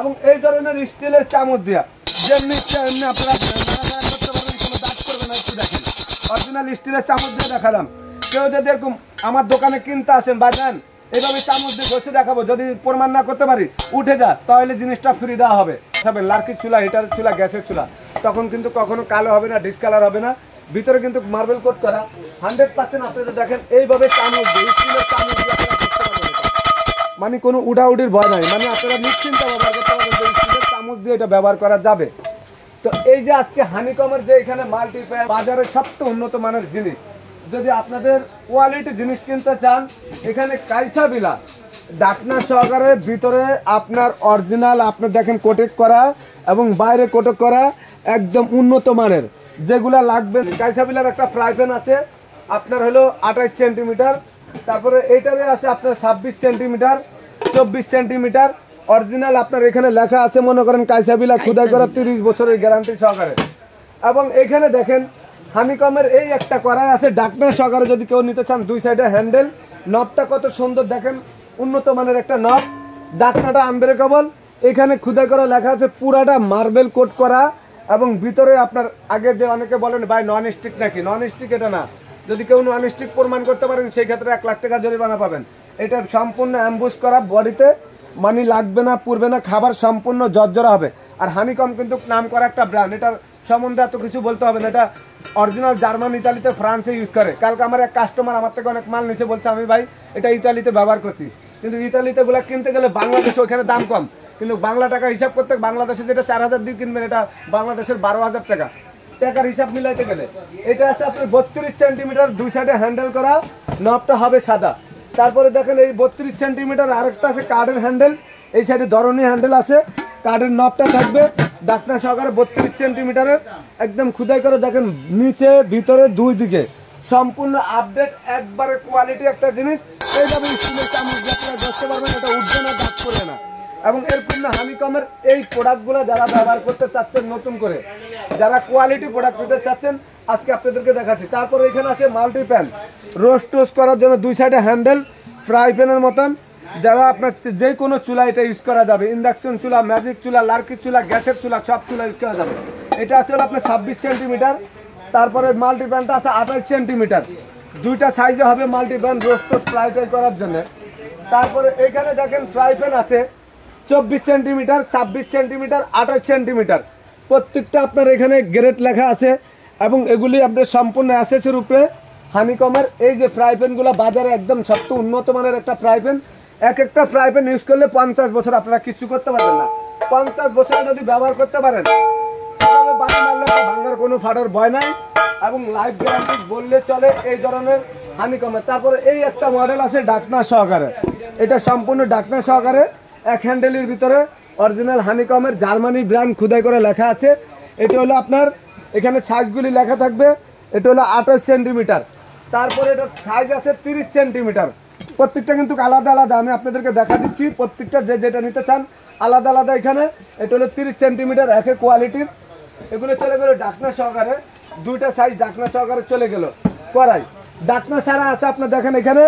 এবং এই ধরনের স্টিলের চামচ দিয়া যেমনি ইচ্ছা এমনি আপনারা করতে পারবেন, কোনো দাগ করবে না। একটু দেখেন অরিজিনাল স্টিলের চামচ দিয়ে দেখালাম। কেউ যদি এরকম আমার দোকানে কিনতে আসেন বা নেন, এইভাবে চামচ দিয়ে ঘষে দেখাবো, যদি প্রমাণ না করতে পারি উঠে যা, তাহলে জিনিসটা ফ্রি দেওয়া হবে। লার্কির চুলা, হিটারের চুলা, গ্যাসের চুলা, তখন কিন্তু কখনো কালো হবে না, ডিসকালার হবে না। ভিতরে কিন্তু মার্বেল কোট করা 100%। আপনারা দেখেন এইভাবে চামচ দিয়ে, স্টিলের চামচ দিয়ে আপনারা করতে পারবেন। মানে কোনো উড়াউড়ির ভয় নাই, মানে আপনারা নিশ্চিন্তে ব্যবহার করতে পারবেন যে স্টিলের চামচ দিয়ে এটা ব্যবহার করা যাবে। তো এই যে আজকে হানিকমের যে এখানে মাল্টিপ্যাক বাজারের সবচেয়ে উন্নত মানের জিনিস, যদি আপনাদের কোয়ালিটি জিনিস কিনতে চান, এখানে কাইসাবিলা ডাকনা সহকারে ভিতরে আপনার অরিজিনাল আপনার দেখেন কোটেক করা এবং বাইরে কোটেক করা একদম উন্নত মানের যেগুলা লাগবে। কাইসাবিলার একটা ফ্রাই প্যান আছে আপনার হলো 28 সেন্টিমিটার, তারপরে এইটারে আছে আপনার 26 সেন্টিমিটার, 24 সেন্টিমিটার অরিজিনাল। আপনার এখানে লেখা আছে মনে করেন কাইসাবিলা খোদাই করা 30 বছরের গ্যারান্টি সহকারে। এবং এখানে দেখেন হানিকমের এই একটা করাই আছে ডাকনা সহকারে, যদি কেউ নিতে চান। দুই সাইডে হ্যান্ডেল, নবটা কত সুন্দর দেখেন, উন্নত মানের একটা নব, ডাকনাটা আনব্রেকেবল। এখানে খোদাই করা লেখা আছে, পুরাটা মার্বেল কোট করা। এবং ভিতরে আপনার আগে যে অনেকে বলেন ভাই নন স্টিক নাকি, নন স্টিক এটা না। যদি কেউ নন স্টিক প্রমাণ করতে পারেন সেই ক্ষেত্রে 1 লাখ টাকা জরিমানা পাবেন। এটা সম্পূর্ণ অ্যাম্বুশ করা, বডিতে মানি লাগবে না, পুড়বে না, খাবার সম্পূর্ণ জর্জরা হবে। আর হানিকম কিন্তু নাম করা একটা ব্র্যান্ড, এটার সম্বন্ধে এত কিছু বলতে হবে না। এটা অরিজিনাল জার্মান, ইতালিতে, ফ্রান্সে ইউজ করে। কালকে আমার এক কাস্টমার আমার থেকে অনেক মাল নিচে বলছে আমি ভাই এটা ইতালিতে ব্যবহার করছি, কিন্তু ইতালিতে গুলা কিনতে গেলে বাংলাদেশে ওখানে দাম কম, কিন্তু বাংলা টাকা হিসাব করতে বাংলাদেশে যেটা 4000 দিয়ে কিনবেন এটা বাংলাদেশের 12000 টাকা। টাকার হিসাব মিলাইতে গেলে এটা আছে আপনার 32 সেন্টিমিটার, দুই সাইডে হ্যান্ডেল করা, নবটা হবে সাদা। তারপরে দেখেন এই 32 সেন্টিমিটার আরেকটা আছে কার্ডের হ্যান্ডেল, এই সাইডে ধরনী হ্যান্ডেল আছে, কার্ডের নবটা থাকবে ডাকনা সহকারে 32 সেন্টিমিটারের একদম খুদাই করে। দেখেন নিচে ভিতরে দুই দিকে সম্পূর্ণ আপডেট, একবারে কোয়ালিটি একটা জিনিস। এইভাবে স্টিলের চামচ দিয়ে আপনারা ধরতে পারবেন, এটা উঠবে না, দাগ করবে না। এবং এরকম না হানিকমের এই প্রোডাক্টগুলো যারা ব্যবহার করতে চাচ্ছেন নতুন করে, যারা কোয়ালিটি প্রোডাক্ট নিতে চাচ্ছেন, আজকে আপনাদেরকে দেখাচ্ছি। তারপরে এখানে আছে মাল্টি প্যান, রোস্ট টোস্ট করার জন্য দুই সাইডে হ্যান্ডেল, ফ্রাই প্যানের মতন, যারা আপনার যে কোনো চুলা এটা ইউজ করা যাবে। ইন্ডাকশন চুলা, ম্যাজিক চুলা, লার্কির চুলা, গ্যাসের চুলা, সব চুলা ইউজ করা যাবে। এটা আছে আপনার 26 সেন্টিমিটার। তারপরে মাল্টি প্যানটা আছে 28 সেন্টিমিটার, দুইটা সাইজে হবে multi pan roast toast fry try করার জন্য। তারপরে এখানে দেখেন ফ্রাই প্যান আছে 24 সেন্টিমিটার, 26 সেন্টিমিটার, 28 সেন্টিমিটার। প্রত্যেকটা আপনার এখানে গ্রেড লেখা আছে এবং এগুলি আপনার সম্পূর্ণ অ্যাসেসের উপরে হানিকমের। এই যে ফ্রাই প্যানগুলো বাজারে একদম সবচেয়ে উন্নত মানের একটা ফ্রাই প্যান। এক একটা ফ্রাই প্যান ইউজ করলে 50 বছর আপনারা কিছু করতে পারবেন না। 50 বছর যদি ব্যবহার করতে পারেন, ভাঙার কোনো ফাটার ভয় নাই এবং লাইফ গ্যারান্টি বললে চলে এই ধরনের হানিকমের। তারপরে এই একটা মডেল আছে ডাকনা সহকারে, এটা সম্পূর্ণ ডাকনা সহকারে, এক হ্যান্ডেলের ভিতরে অরিজিনাল হানিকমের জার্মানি ব্র্যান্ড খুদাই করে লেখা আছে। এটা হলো আপনার এখানে সাইজগুলি লেখা থাকবে, এটা হলো 28 সেন্টিমিটার। তারপরে এটা সাইজ আছে 30 সেন্টিমিটার। প্রত্যেকটা কিন্তু আলাদা আলাদা, আমি আপনাদেরকে দেখা দিচ্ছি প্রত্যেকটা যে যেটা নিতে চান আলাদা আলাদা। এখানে এটা হলো 30 সেন্টিমিটার, একে কোয়ালিটির। এগুলো চলে গেল ডাকনা সহকারে, দুইটা সাইজ ডাকনা সহকারে চলে গেল করাই। ডাকনা ছাড়া আছে আপনার দেখেন এখানে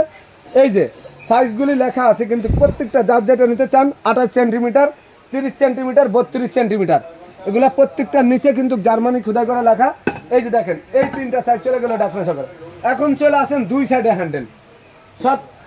এই যে সাইজগুলি লেখা আছে, কিন্তু প্রত্যেকটা যার যেটা নিতে চান 28 সেন্টিমিটার, 30 সেন্টিমিটার, 32 সেন্টিমিটার, এগুলা প্রত্যেকটার নিচে কিন্তু জার্মানি খোদাই করা লেখা। এই যে দেখেন এই তিনটা সাইজ চলে গেল ডাকনা সহকারে। এখন চলে আসেন দুই সাইডে হ্যান্ডেল,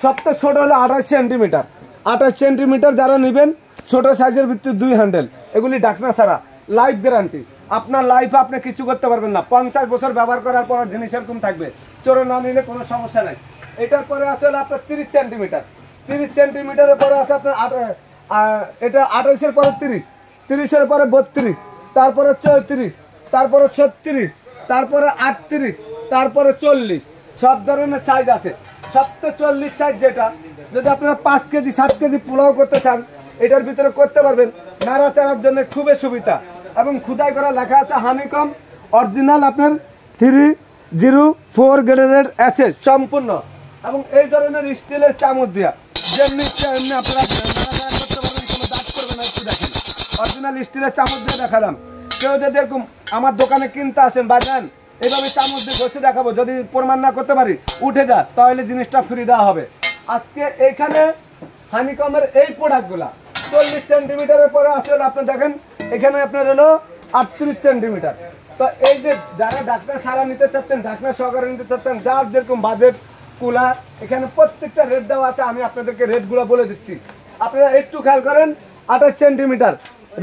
সবচেয়ে ছোট হলো 28 সেন্টিমিটার। 28 সেন্টিমিটার যারা নেবেন ছোট সাইজের ভিত্তিতে দুই হ্যান্ডেল, এগুলি ডাকনা ছাড়া, লাইফ গ্যারান্টি। আপনার লাইফে আপনি কিছু করতে পারবেন না, 50 বছর ব্যবহার করার পর জিনিস এরকম থাকবে, চোরে না নিলে কোনো সমস্যা নাই। এটার পরে আছে আপনার 30 সেন্টিমিটার, 30 সেন্টিমিটারের পরে আছে আপনার এটা 28-এর পরে 30, 30-এর পরে 32, তারপরে 34, তারপরে 36, তারপরে 38, তারপরে 40, সব ধরনের সাইজ আছে। সবচেয়ে 40 সাইজ যেটা, যদি আপনারা 5 কেজি 7 কেজি পোলাও করতে চান এটার ভিতরে করতে পারবেন, নাড়াচাড়ার জন্য খুবই সুবিধা। এবং খুদাই করা লেখা আছে হানিকম অরিজিনাল আপনার 304 গ্রেডের আছে সম্পূর্ণ। এবং এই ধরনের স্টিলের চামচ দিয়া যেমনি এমনি আপনারা করতে পারবেন, কোনো দাগ করবে না। একটু দেখেন অরিজিনাল স্টিলের চামচ দিয়ে দেখালাম। কেউ যদি এরকম আমার দোকানে কিনতে আসেন বা নেন, এইভাবে চামচ দিয়ে ঘষে দেখাবো, যদি প্রমাণ না করতে পারি উঠে যা, তাহলে জিনিসটা ফ্রি দেওয়া হবে। আজকে এইখানে হানিকমের এই প্রোডাক্টগুলা 40 সেন্টিমিটারের পরে আছে হলো আপনি দেখেন এখানে আপনার হলো 38 সেন্টিমিটার। তো এই যে যারা ঢাকনা সারা নিতে চাচ্ছেন, ঢাকনা সহকারে নিতে চাচ্ছেন, যার যেরকম বাজেট কুলার, এখানে প্রত্যেকটা রেট দেওয়া আছে। আমি আপনাদেরকে রেটগুলো বলে দিচ্ছি, আপনারা একটু খেয়াল করেন। 28 সেন্টিমিটার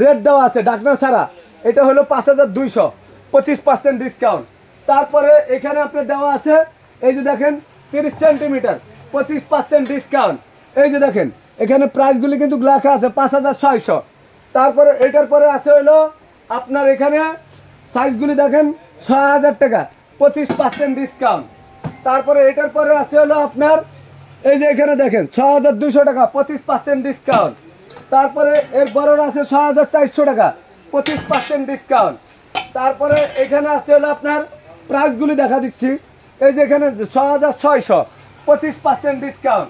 রেট দেওয়া আছে ঢাকনা ছাড়া, এটা হলো 5200, 25% ডিসকাউন্ট। তারপরে এখানে আপনার দেওয়া আছে এই যে দেখেন 30 সেন্টিমিটার 25% ডিসকাউন্ট। এই যে দেখেন এখানে প্রাইসগুলি কিন্তু লেখা আছে 5600। তারপরে এটার পরে আছে হলো আপনার এখানে সাইজগুলি দেখেন 6000 টাকা 25% ডিসকাউন্ট। তারপরে এটার পরে আছে হলো আপনার এই যে এখানে দেখেন 6200 টাকা 25% ডিসকাউন্ট। তারপরে এর বড়রা আছে 6400 টাকা 25% ডিসকাউন্ট। তারপরে এখানে আছে হলো আপনার প্রাইসগুলি দেখা দিচ্ছি, এই যে এখানে 6600 25% ডিসকাউন্ট।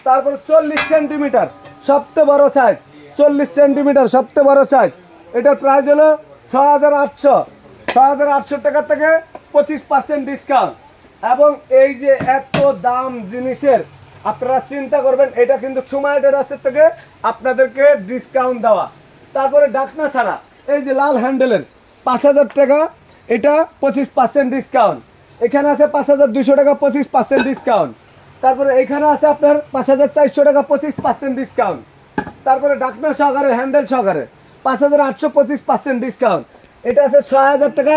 তারপরে 40 সেন্টিমিটার সবচেয়ে বড় সাইজ, 40 সেন্টিমিটার সবচেয়ে বড় সাইজ, এটার প্রাইস হলো 6800 টাকা থেকে 25% ডিসকাউন্ট। এবং এই যে এত দাম জিনিসের আপনারা চিন্তা করবেন, এটা কিন্তু সময় টেরাসের থেকে আপনাদেরকে ডিসকাউন্ট দেওয়া। তারপরে ঢাকনা ছাড়া এই যে লাল হ্যান্ডেলের 5000 টাকা, এটা 25% ডিসকাউন্ট। এখানে আছে 5200 টাকা 25% ডিসকাউন্ট। তারপরে এখানে আছে আপনার 5400 টাকা 25% ডিসকাউন্ট। তারপরে ঢাকনা সহকারে হ্যান্ডেল সহকারে 5800 25% ডিসকাউন্ট। এটা আছে 6000 টাকা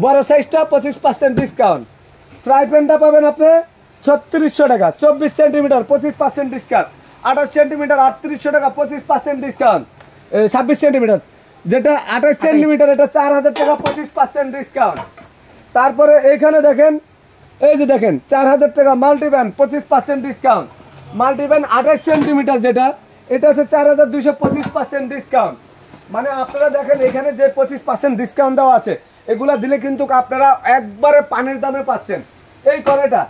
বড় সাইজটা 25% ডিসকাউন্ট। ফ্রাই প্যানটা পাবেন আপনি 3600 টাকা 24 সেন্টিমিটার 25% ডিসকাউন্ট। 28 সেন্টিমিটার 3800 টাকা 25% ডিসকাউন্ট। 26 সেন্টিমিটার যেটা 28 সেন্টিমিটার এটা 4000 টাকা 25% ডিসকাউন্ট। তারপরে এইখানে দেখেন এই যে দেখেন 4000 টাকা মাল্টিপ্যান 25% ডিসকাউন্ট। মাল্টিপ্যান 28 সেন্টিমিটার যেটা এটা হচ্ছে 4200 25% ডিসকাউন্ট। মানে আপনারা দেখেন এখানে যে 25% ডিসকাউন্ট দেওয়া আছে, এগুলা দিলে কিন্তু আপনারা একবারে পানির দামে পাচ্ছেন। এই কড়াইটা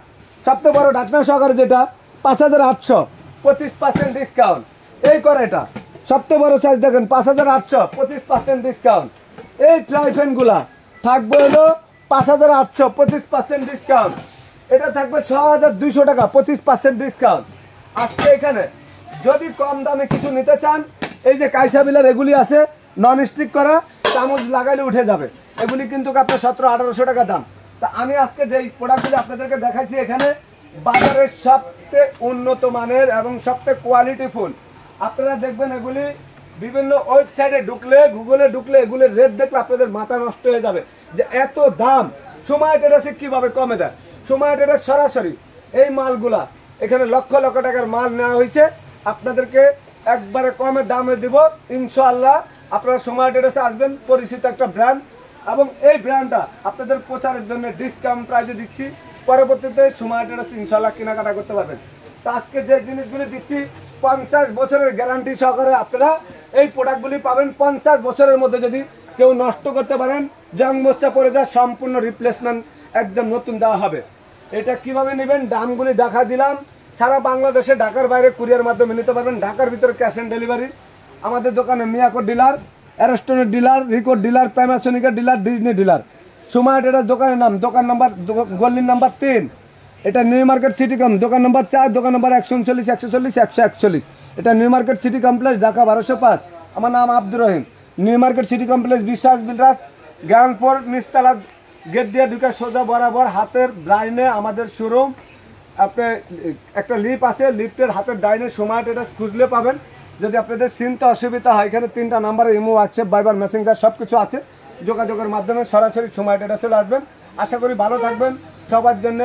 সবচেয়ে বড় ঢাকনা সহকারে যেটা 5800 25% ডিসকাউন্ট। এই কড়াইটা সবচেয়ে বড় সাইজ দেখেন 5800 25% ডিসকাউন্ট। এই ট্রাইফ্যানগুলা থাকবে হলো 5800 25% ডিসকাউন্ট। এটা থাকবে 6200 টাকা 25% ডিসকাউন্ট। আজকে এখানে যদি কম দামে কিছু নিতে চান, এই যে কাইসা বিলার এগুলি আছে নন স্টিক করা, চামচ লাগাইলে উঠে যাবে, এগুলি কিন্তু আপনার 1700-1800 টাকা দাম। তা আমি আজকে যেই প্রোডাক্টগুলি আপনাদেরকে দেখাচ্ছি এখানে বাজারের সবচেয়ে উন্নত মানের এবং সবচেয়ে কোয়ালিটিফুল। আপনারা দেখবেন এগুলি বিভিন্ন ওয়েবসাইটে ঢুকলে, গুগলে ঢুকলে এগুলির রেট দেখলে আপনাদের মাথা নষ্ট হয়ে যাবে যে এত দাম। সময় টেরাসে কীভাবে কমে দেয়, সময় টেরাস সরাসরি এই মালগুলা এখানে লক্ষ লক্ষ টাকার মাল নেওয়া হয়েছে, আপনাদেরকে একবারে কমে দামে দিব ইনশাআল্লাহ। আপনারা সময় টেরাসে আসবেন, পরিচিত একটা ব্র্যান্ড, এবং এই ব্র্যান্ডটা আপনাদের প্রচারের জন্য ডিসকাউন্ট প্রাইজে দিচ্ছি। পরবর্তীতে সময় টেরাসে ইনশাআল্লাহ কেনাকাটা করতে পারবেন। তো আজকে যে জিনিসগুলি দিচ্ছি 50 বছরের গ্যারান্টি সহকারে আপনারা এই প্রোডাক্টগুলি পাবেন। 50 বছরের মধ্যে যদি কেউ নষ্ট করতে পারেন, জং মোচা পড়ে যায়, সম্পূর্ণ রিপ্লেসমেন্ট একদম নতুন দেওয়া হবে। এটা কিভাবে নেবেন দামগুলি দেখা দিলাম। সারা বাংলাদেশে ঢাকার বাইরে কুরিয়ার মাধ্যমে নিতে পারবেন, ঢাকার ভিতরে ক্যাশ অন ডেলিভারি। আমাদের দোকানে মিয়াকোর ডিলার, অ্যারস্টনের ডিলার, রিকোর ডিলার, প্যানাসোনিকের ডিলার, ডিজনি ডিলার। সময় টেরাস দোকানের নাম, দোকান নাম্বার গল্লির নাম্বার 3, এটা নিউ মার্কেট সিটি কম, দোকান নম্বর 4, দোকান নম্বর 139 140 141। এটা new market city complex, Dhaka 1205। আমার নাম Abdur Rahim. New market city complex, বিশ্বাস বিল্ডার্স, গ্রাউন্ড নিচতলা গেট দিয়ে ঢুকে সোজা বরাবর হাতের ডাইনে আমাদের শোরুম। আপনি একটা লিফট আছে, লিফটের হাতের ডাইনে সময় টেরাস খুঁজলে পাবেন। যদি আপনাদের চিনতে অসুবিধা হয়, এখানে 3টা নাম্বারে ইমো, হোয়াটসঅ্যাপ, ভাইবার, মেসেঞ্জার সব কিছু আছে। যোগাযোগের মাধ্যমে সরাসরি সময় টেরাসে চলে আসবেন। আশা করি ভালো থাকবেন। সবার জন্য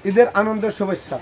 ঈদের আনন্দের শুভেচ্ছা।